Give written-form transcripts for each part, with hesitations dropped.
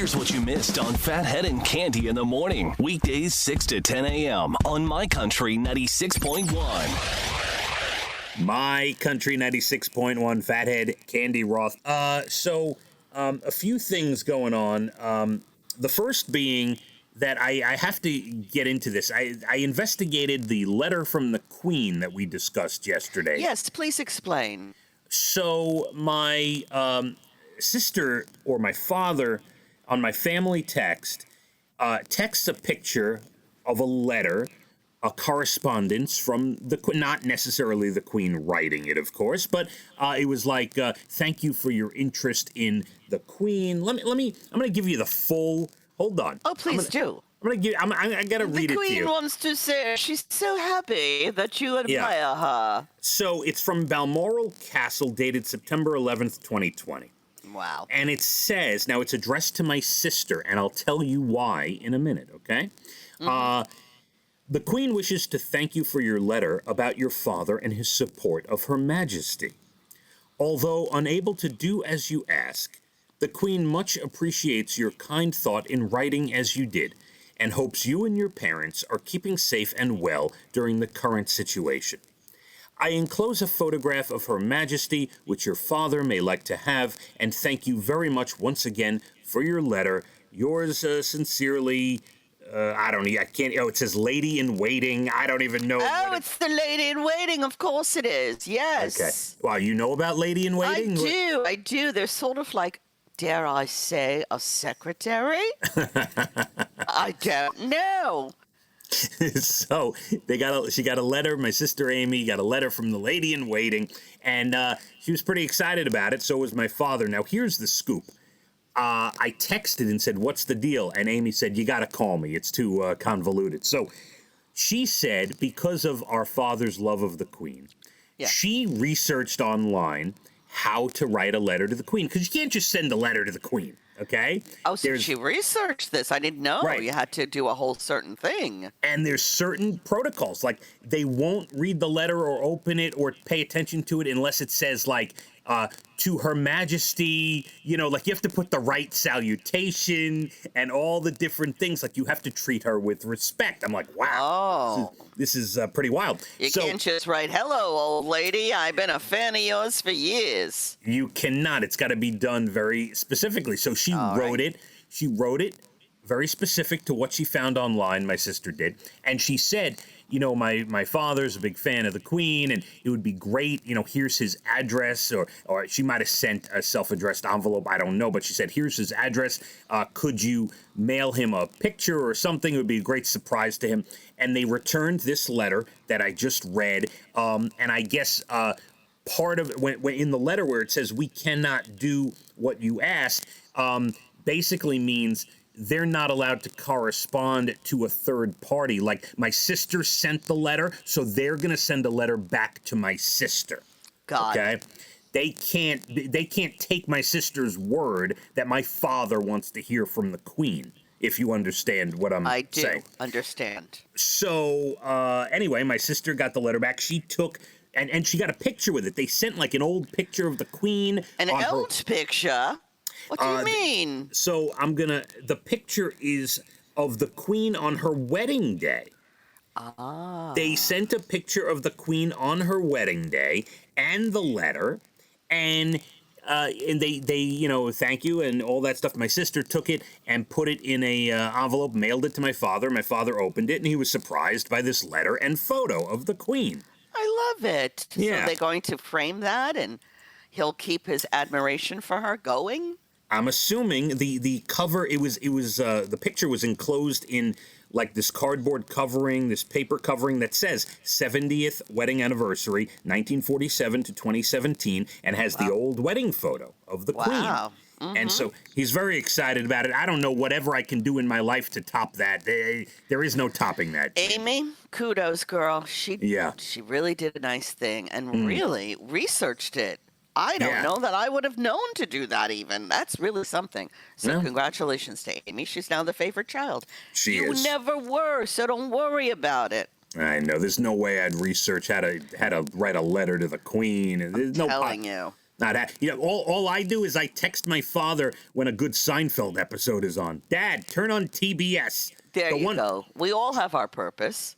Here's what you missed on Fathead and Cande in the morning. Weekdays 6 to 10 a.m. on My Country 96.1. My Country 96.1, Fathead, Cande Roth. A few things going on. The first being that I have to get into this. I investigated the letter from the Queen that we discussed yesterday. Yes, please explain. So my sister or my father on my family text texts a picture of a letter, a correspondence from the Queen, not necessarily the Queen writing it, of course, but it was like, thank you for your interest in the Queen. I'm going to give you the full, hold on. Oh, please do. I gotta read it to you. The Queen wants to say she's so happy that you admire her. So it's from Balmoral Castle, dated September 11th, 2020. Wow. And it says, now it's addressed to my sister, and I'll tell you why in a minute, okay? Mm-hmm. The Queen wishes to thank you for your letter about your father and his support of Her Majesty. Although unable to do as you ask, the Queen much appreciates your kind thought in writing as you did, and hopes you and your parents are keeping safe and well during the current situation. I enclose a photograph of Her Majesty, which your father may like to have, and thank you very much once again for your letter. Yours sincerely, it says Lady in Waiting. I don't even know. Oh, it's the Lady in Waiting. Of course it is. Yes. Okay. Wow, you know about Lady in Waiting? I do. They're sort of like, dare I say, a secretary? I don't know. So she got a letter. My sister Amy got a letter from the Lady in Waiting, and she was pretty excited about it. So was my father. Now here's the scoop. I texted and said, "What's the deal?" And Amy said, "You got to call me. It's too convoluted." So she said, because of our father's love of the Queen, she researched online how to write a letter to the Queen, because you can't just send a letter to the Queen. Okay. Oh, so she researched this. I didn't know. Right. You had to do a whole certain thing. And there's certain protocols. Like, they won't read the letter or open it or pay attention to it unless it says, like, to Her Majesty, like you have to put the right salutation and all the different things. Like, you have to treat her with respect. I'm like, wow. Oh. This is pretty wild. You can't just write, hello, old lady. I've been a fan of yours for years. You cannot. It's got to be done very specifically. So she wrote it. She wrote it very specific to what she found online, my sister did. And she said, my father's a big fan of the Queen, and it would be great, here's his address, or she might have sent a self-addressed envelope, I don't know, but she said, here's his address, could you mail him a picture or something? It would be a great surprise to him. And they returned this letter that I just read, and I guess part of it, when in the letter where it says, we cannot do what you asked, basically means they're not allowed to correspond to a third party. Like, my sister sent the letter, so they're going to send a letter back to my sister. God. Okay? They can't take my sister's word that my father wants to hear from the Queen, if you understand what I'm saying. I do understand. So, anyway, my sister got the letter back. She took... And she got a picture with it. They sent, like, an old picture of the Queen. An old picture? What do you mean? So the picture is of the Queen on her wedding day. Ah. They sent a picture of the Queen on her wedding day and the letter, and they thank you and all that stuff. My sister took it and put it in a envelope, mailed it to my father. My father opened it, and he was surprised by this letter and photo of the Queen. I love it. Yeah. So they're going to frame that, and he'll keep his admiration for her going? I'm assuming the cover, it was the picture was enclosed in like this cardboard covering, this paper covering that says 70th wedding anniversary, 1947 to 2017, and has the old wedding photo of the Queen. Mm-hmm. And so he's very excited about it. I don't know whatever I can do in my life to top that. There is no topping that. Amy, kudos, girl. She really did a nice thing and really researched it. I don't know that I would have known to do that even. That's really something. So congratulations to Amy. She's now the favorite child. She is. You never were, so don't worry about it. I know. There's no way I'd research how to write a letter to the Queen. There's I'm telling you. All I do is I text my father when a good Seinfeld episode is on. Dad, turn on TBS. There you go. We all have our purpose.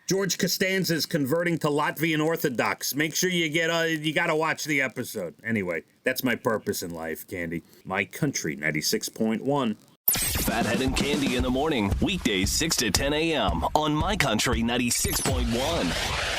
George Costanza's converting to Latvian Orthodox. Make sure you got to watch the episode. Anyway, that's my purpose in life, Candy. My country, 96.1. Fathead and Cande in the morning, weekdays 6 to 10 a.m. on My Country 96.1.